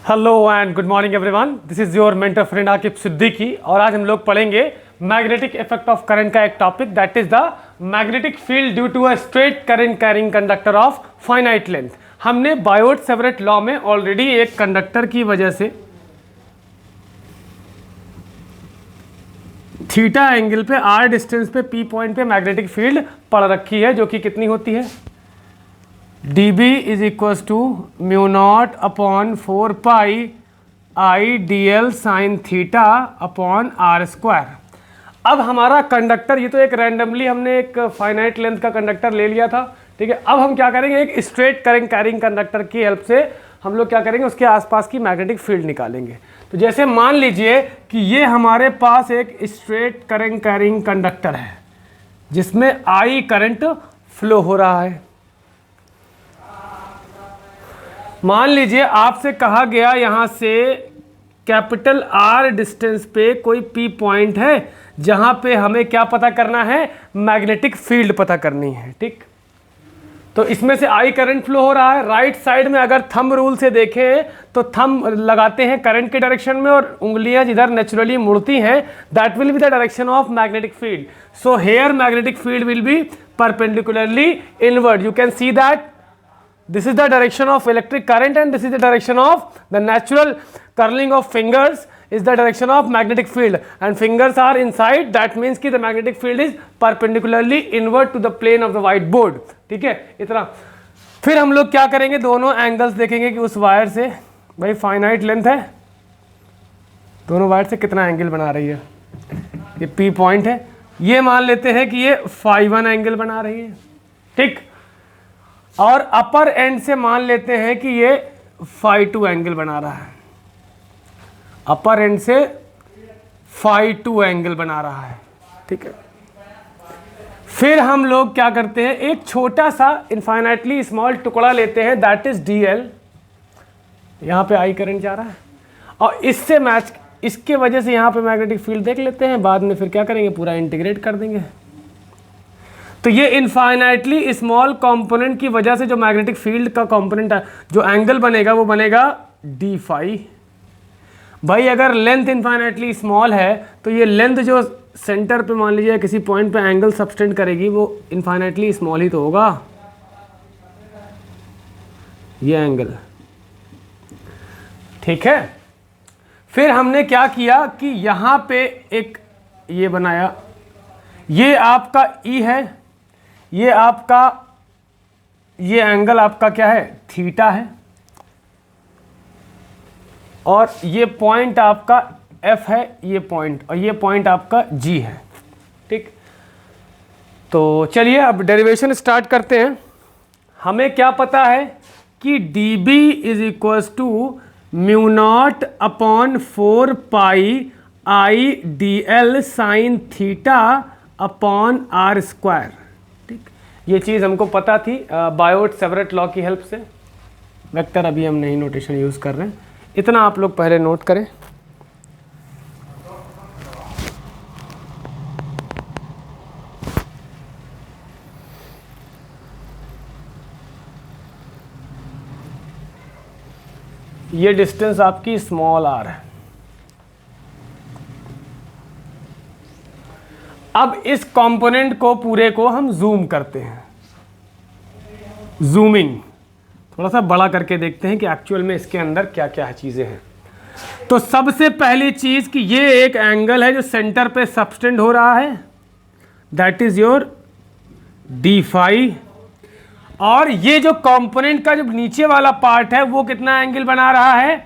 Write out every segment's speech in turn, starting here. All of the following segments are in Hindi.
Hello and good morning everyone, this is your mentor friend Aqib Siddiqui और आज हम लोग पढ़ेंगे मैग्नेटिक इफेक्ट ऑफ करंट का एक topic that is the magnetic field due to a straight current carrying conductor of finite length. हमने बायोट-सेवरेट लॉ में ऑलरेडी एक कंडक्टर की वजह से थीटा एंगल पे आर डिस्टेंस पे पी पॉइंट पे मैग्नेटिक फील्ड पढ़ रखी है, जो कि कितनी होती है dB is equal to mu naught upon 4 pi I D L sine theta upon R square. अब हमारा कंडक्टर, ये तो एक रैंडमली हमने एक फाइनाइट लेंथ का कंडक्टर ले लिया था, ठीक है। अब हम क्या करेंगे, एक स्ट्रेट करंट कैरिंग कंडक्टर की हेल्प से हम लोग क्या करेंगे, उसके आसपास की मैग्नेटिक फील्ड निकालेंगे। तो जैसे मान लीजिए कि ये हमारे पास एक स्ट्रेट करंट कैरिंग कंडक्टर है जिसमें आई करंट फ्लो हो रहा है। मान लीजिए आपसे कहा गया यहाँ से कैपिटल आर डिस्टेंस पे कोई पी पॉइंट है जहाँ पे हमें क्या पता करना है, मैग्नेटिक फील्ड पता करनी है, ठीक। तो इसमें से आई करंट फ्लो हो रहा है। राइट साइड में अगर थंब रूल से देखें तो थंब लगाते हैं करंट के डायरेक्शन में और उंगलियां जिधर नेचुरली मुड़ती हैं that will be the direction of magnetic field. So here magnetic field will be perpendicularly inward. You can see that this is the direction of electric current and this is the direction of the natural curling of fingers is the direction of magnetic field and fingers are inside, that means कि the magnetic field is perpendicularly inward to the plane of the white board, ठीक है। इतना फिर हम लोग क्या करेंगे, दोनों एंगल्स देखेंगे कि उस वायर से, भाई फाइनाइट लेंथ है, दोनों वायर से कितना एंगल बना रही है। ये पी पॉइंट है, ये मान लेते हैं कि ये φ1 एंगल बना रही है, ठीक। और अपर एंड से मान लेते हैं कि ये φ2 एंगल बना रहा है, अपर एंड से φ2 एंगल बना रहा है, ठीक है। फिर हम लोग क्या करते हैं, एक छोटा सा इनफाइनाइटली स्मॉल टुकड़ा लेते हैं दैट इज dl, यहाँ पे आई करंट जा रहा है और इससे मैच, इसके वजह से यहाँ पे मैग्नेटिक फील्ड देख लेते हैं, बाद में फिर क्या करेंगे, पूरा इंटीग्रेट कर देंगे। तो ये इनफाइनाइटली स्मॉल कंपोनेंट की वजह से जो मैग्नेटिक फील्ड का कंपोनेंट है, जो एंगल बनेगा वो बनेगा डी फाई। भाई अगर लेंथ इनफाइनाइटली स्मॉल है तो ये लेंथ जो सेंटर पे मान लीजिए किसी पॉइंट पे एंगल सबटेंड करेगी वो इनफाइनाइटली स्मॉल ही तो होगा, ये एंगल, ठीक है। फिर हमने क्या किया कि यहाँ पे एक ये बनाया, ये आपका ई है, ये आपका, ये एंगल आपका क्या है, थीटा है, और ये पॉइंट आपका एफ है, ये पॉइंट, और ये पॉइंट आपका जी है, ठीक। तो चलिए अब डेरिवेशन स्टार्ट करते हैं। हमें क्या पता है कि dB is equal to mu naught upon 4 pi I D L sine theta upon R square, ठीक। ये चीज़ हमको पता थी बायोट-सेवरेट लॉ की हेल्प से। वेक्टर अभी हम नहीं नोटेशन यूज़ कर रहे हैं, इतना आप लोग पहले नोट करें। ये डिस्टेंस आपकी स्मॉल आर है। अब इस कंपोनेंट को पूरे को हम जूम करते हैं, जूमिंग थोड़ा सा बड़ा करके देखते हैं कि एक्चुअल में इसके अंदर क्या क्या चीज़ें हैं। तो सबसे पहली चीज़ कि ये एक एंगल है जो सेंटर पे सबटेंड हो रहा है, that is your D phi, और ये जो कंपोनेंट का जो नीचे वाला पार्ट है वो कितना एंगल बना रहा है,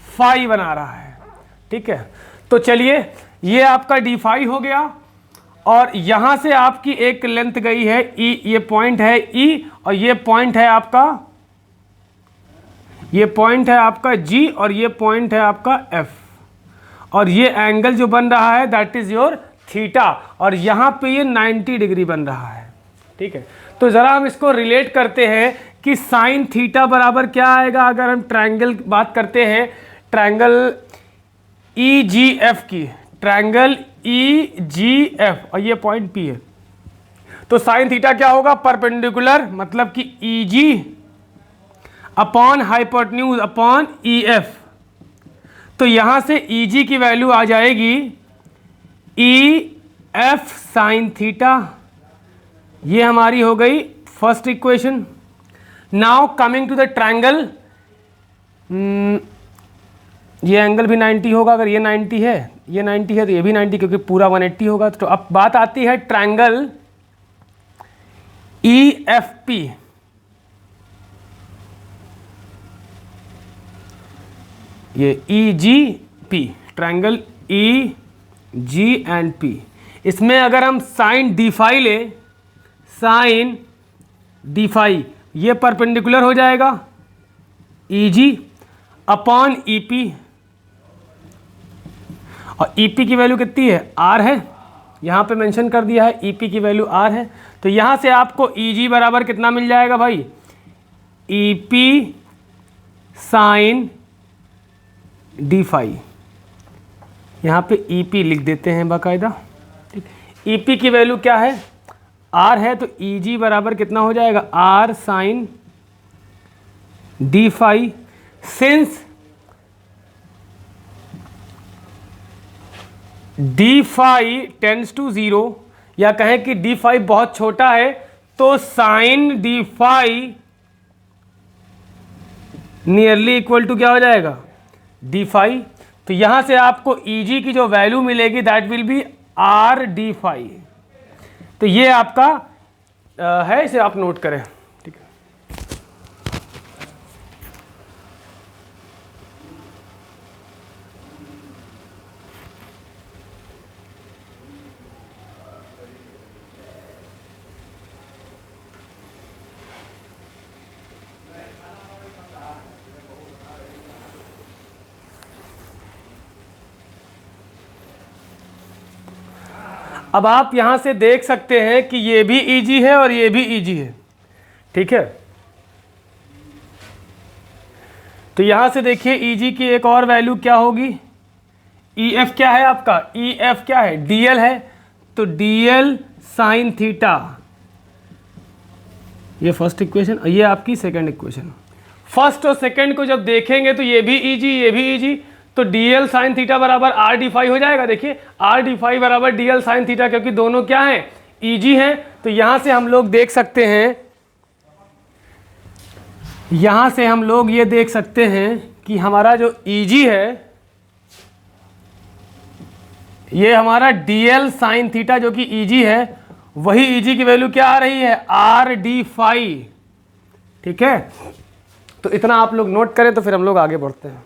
फाई बना रहा है, ठीक है। तो चलिए ये आपका डी फाई हो गया और यहाँ से आपकी एक लेंथ गई है ई, ये पॉइंट है ई, और ये पॉइंट है आपका, ये पॉइंट है आपका जी, और ये पॉइंट है आपका एफ, और ये एंगल जो बन रहा है दैट इज योर थीटा, और यहाँ पे ये 90 डिग्री बन रहा है, ठीक है। तो ज़रा हम इसको रिलेट करते हैं कि साइन थीटा बराबर क्या आएगा। अगर हम ट्रायंगल बात करते हैं, ट्रायंगल ई जी एफ की, ट्रायंगल ई जी एफ, और ये पॉइंट पी है, तो साइन थीटा क्या होगा, परपेंडिकुलर, मतलब कि e g upon hypotenuse upon e f, तो यहाँ से EG की वैल्यू आ जाएगी EF साइन थीटा। ये हमारी हो गई first equation. Now coming to the triangle, ये एंगल भी 90 होगा, अगर ये 90 है, ये 90 है तो ये भी 90, क्योंकि पूरा 180 होगा। तो अब बात आती है ट्रायंगल EFP। ये EGP, triangle EG and P। इसमें अगर हम साइन डी फाई ले, साइन डी फाई, ये परपेंडिकुलर हो जाएगा EG अपॉन EP, और EP की वैल्यू कितनी है, R है, यहाँ पे मेंशन कर दिया है EP की वैल्यू R है। तो यहाँ से आपको EG बराबर कितना मिल जाएगा भाई, EP साइन डी फाई। यहाँ पे EP लिख देते हैं बाकायदा। ठीक, EP की वैल्यू क्या है, R है, तो EG बराबर कितना हो जाएगा, R sine D phi. Since D phi tends to 0, या कहें कि डी फाई बहुत छोटा है, तो sine D phi nearly equal to क्या हो जाएगा, डी फाई। तो यहां से आपको EG की जो वैल्यू मिलेगी that will be R D phi. तो ये आपका है, इसे आप नोट करें। ठीक है, अब आप यहां से देख सकते हैं कि ये भी EG है और ये भी EG है। ठीक है, तो यहां से देखिए EG की एक और वैल्यू क्या होगी, EF क्या है आपका, EF क्या है, DL है, तो DL साइन थीटा। ये फर्स्ट इक्वेशन, ये आपकी सेकंड इक्वेशन। फर्स्ट और सेकंड को जब देखेंगे तो ये भी EG, ये भी EG, तो DL साइन थीटा बराबर R डी फाई हो जाएगा। देखिए R डी फाई बराबर DL साइन थीटा, क्योंकि दोनों क्या हैं, EG हैं। तो यहां से हम लोग देख सकते हैं, यहां से हम लोग ये देख सकते हैं कि हमारा जो EG है, ये हमारा DL साइन थीटा जो कि EG है, वही EG की वैल्यू क्या आ रही है, R डी फाई। ठीक है, तो इतना आप लोग नोट करें तो फिर हम लोग आगे बढ़ते हैं।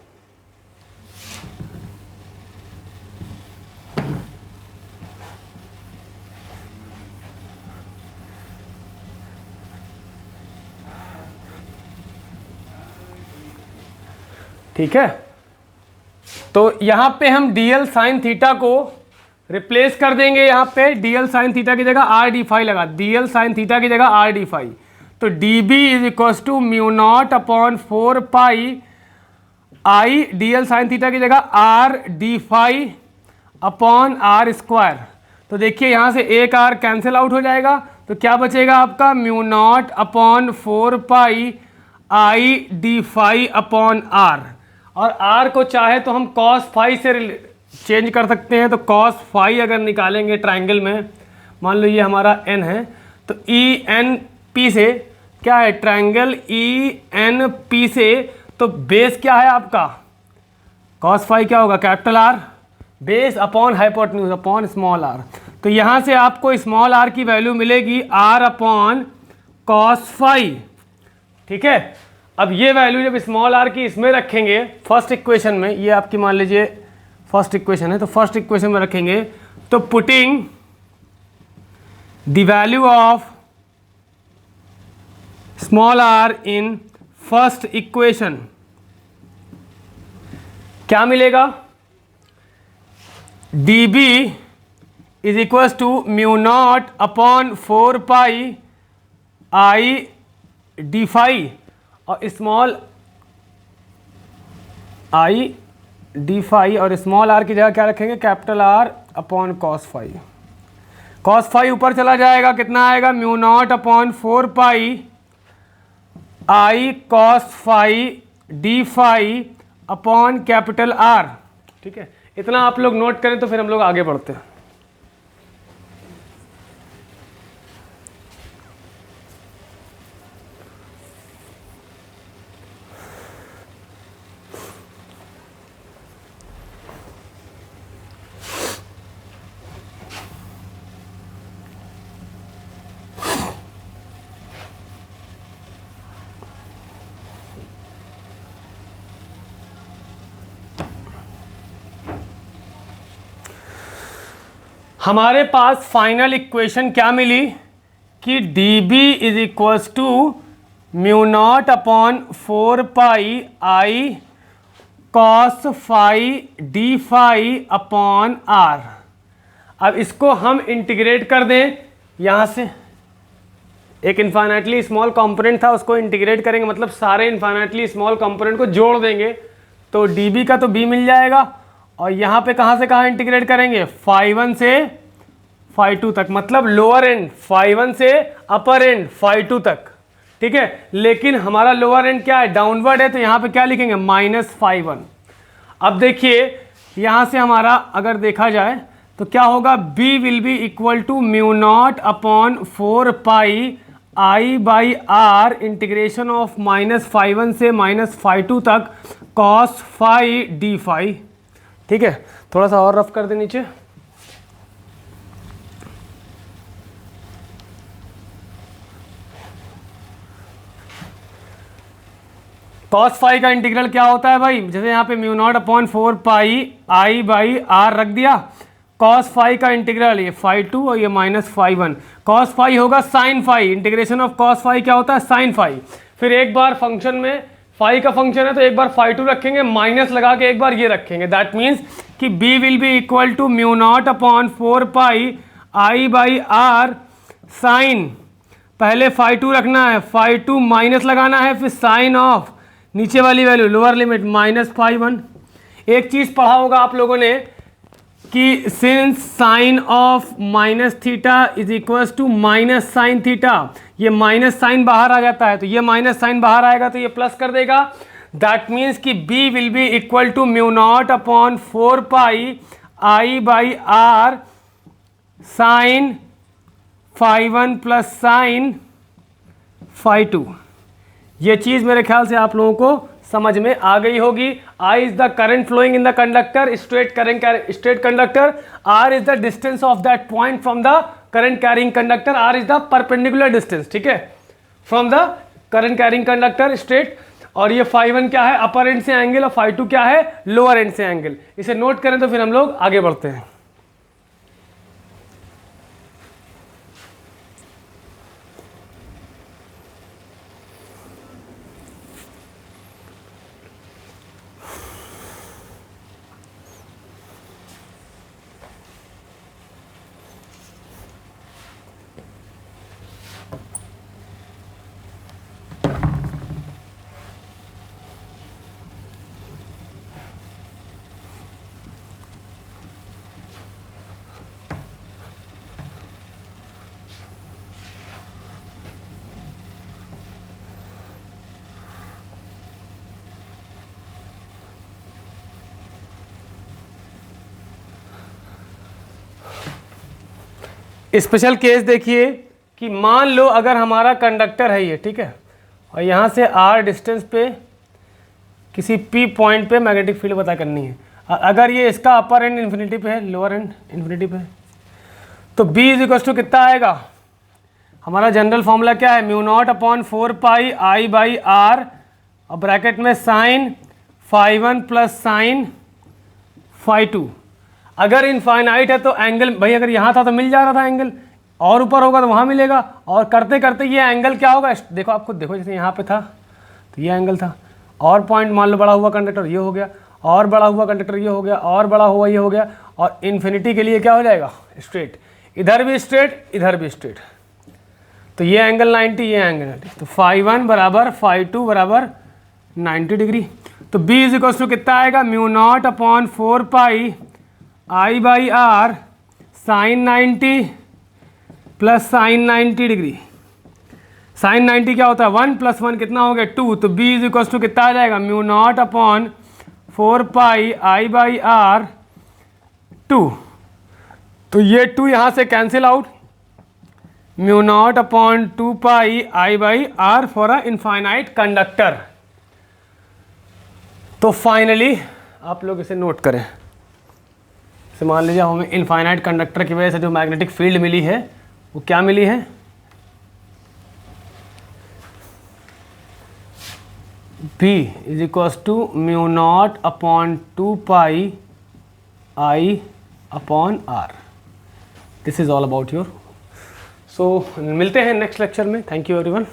ठीक है, तो यहां पे हम DL साइन थीटा को रिप्लेस कर देंगे। यहां पे DL साइन थीटा की जगह R डी फाई लगा, DL साइन थीटा की जगह R डी फाई। तो DB is equal to mu naught upon 4 pi I DL sine theta की जगह R D phi upon R square. तो देखिए यहां से एक R कैंसिल आउट हो जाएगा, तो क्या बचेगा आपका, mu naught upon 4 pi I D phi upon R। और R को चाहे तो हम cos फाई से चेंज कर सकते हैं। तो cos फाई अगर निकालेंगे ट्रायंगल में, मान लो ये हमारा n है, तो ENP से क्या है, ट्रायंगल ENP से, तो बेस क्या है आपका, cos फाई क्या होगा, capital R, base upon hypotenuse upon small r। तो यहाँ से आपको स्मॉल r की वैल्यू मिलेगी R अपॉन cos फाई। ठीक है, अब ये वैल्यू जब स्मॉल r की इसमें रखेंगे फर्स्ट इक्वेशन में, ये आपकी मान लीजिए फर्स्ट इक्वेशन है, तो फर्स्ट इक्वेशन में रखेंगे, तो putting the value of small r in first equation क्या मिलेगा, dB is equal to mu naught upon 4 pi I D phi, और स्मॉल I डी फाई, और स्मॉल r की जगह क्या रखेंगे, capital R upon cos phi. cos phi ऊपर चला जाएगा, कितना आएगा, mu naught upon 4 pi I cos phi D phi upon capital R। ठीक है, इतना आप लोग नोट करें तो फिर हम लोग आगे बढ़ते हैं। हमारे पास फाइनल इक्वेशन क्या मिली कि dB is equals to mu naught upon 4 pi I cos phi D phi upon R. अब इसको हम इंटीग्रेट कर दें, यहाँ से एक इन्फाइनाइटली स्मॉल कंपोनेंट था उसको इंटीग्रेट करेंगे, मतलब सारे इन्फाइनाइटली स्मॉल कंपोनेंट को जोड़ देंगे तो dB का तो b मिल जाएगा, और यहाँ पे कहाँ से कहाँ इंटीग्रेट करेंगे, फाई 1 से फाई 2 तक, मतलब लोअर एंड फाई 1 से अपर एंड फाई 2 तक। ठीक है, लेकिन हमारा लोअर एंड क्या है, डाउनवर्ड है, तो यहाँ पे क्या लिखेंगे, माइनस फाई 1। अब देखिए यहाँ से हमारा अगर देखा जाए तो क्या होगा, b will be equal to mu naught upon 4 pi I by R integration of minus phi 1 से माइनस फाई 2 तक कॉस फाई डी फाई। ठीक है, थोड़ा सा और रफ कर दे नीचे। कॉस फाई का इंटीग्रल क्या होता है भाई, जैसे यहाँ पे mu naught upon 4 pi I by R रख दिया, कॉस फाई का इंटीग्रल ये फाई 2 और ये माइनस फाई 1, कॉस फाई होगा sine phi, integration of cos phi क्या होता है, साइन फाई। फिर एक बार फंक्शन में फाई का फंक्शन है तो एक बार फाई 2 रखेंगे, माइनस लगा के एक बार ये रखेंगे, दैट मीन्स कि b will be equal to mu naught upon 4 pi I by R sine, पहले फाई 2 रखना है, फाई 2 माइनस लगाना है, फिर साइन ऑफ नीचे वाली value lower limit minus phi 1। एक चीज़ पढ़ा होगा आप लोगों ने कि since sine of minus theta is equals to minus sine theta, ये माइनस साइन बाहर आ जाता है तो ये माइनस साइन बाहर आएगा तो ये प्लस कर देगा, दैट मीन्स कि b will be equal to mu naught upon 4 pi I by R sine phi 1 plus sine phi 2। ये चीज़ मेरे ख्याल से आप लोगों को समझ में आ गई होगी। I is the current flowing in the conductor, straight conductor, R is the distance of that point from the current carrying conductor, R is the perpendicular distance, ठीक है, from the current carrying conductor straight. और ये फाई 1 क्या है, अपर एंड से एंगल, और फाई 2 क्या है, लोअर एंड से एंगल। इसे नोट करें तो फिर हम लोग आगे बढ़ते हैं। स्पेशल केस देखिए कि मान लो अगर हमारा कंडक्टर है ये, ठीक है, और यहाँ से r डिस्टेंस पे किसी p पॉइंट पे मैग्नेटिक फील्ड पता करनी है। अगर ये इसका अपर एंड इन्फिनिटी पे है, लोअर एंड इन्फिनिटी पे है, तो b इज इक्वल टू कितना आएगा, हमारा जनरल फॉर्मूला क्या है, mu naught upon 4 pi I by R और ब्रैकेट में sine phi 1 plus sine phi 2। अगर इनफाइनाइट है तो एंगल, भाई अगर यहाँ था तो मिल जा रहा था एंगल, और ऊपर होगा तो वहाँ मिलेगा, और करते करते ये एंगल क्या होगा, देखो आप खुद देखो, जैसे यहाँ पे था तो ये एंगल था, और पॉइंट मान लो बड़ा हुआ कंडक्टर ये हो गया, और बड़ा हुआ कंडक्टर ये हो गया, और बड़ा हुआ ये हो गया, और इन्फिनिटी के लिए क्या हो जाएगा, स्ट्रेट, इधर भी स्ट्रेट इधर भी स्ट्रेट, तो ये एंगल 90, ये एंगल 90, तो फाई 1 बराबर फाई 2 बराबर 90 डिग्री। तो b इज इक्वल टू कितना आएगा, mu naught upon 4 pi I by R sine 90 plus sine 90 degree. Sine 90 क्या होता है, 1 प्लस 1 कितना हो गया 2, तो b इज इक्वल टू कितना आ जाएगा, mu naught upon 4 pi I by R 2, तो ये 2 यहाँ से cancel out, mu naught upon 2 pi I by R for a infinite conductor. तो फाइनली आप लोग इसे नोट करें, से मान लीजिए हमें इनफाइनाइट कंडक्टर की वजह से जो मैग्नेटिक फील्ड मिली है वो क्या मिली है, B is equals to mu naught upon 2 pi I upon r. This is all about your. So मिलते हैं नेक्स्ट लेक्चर में। Thank you everyone.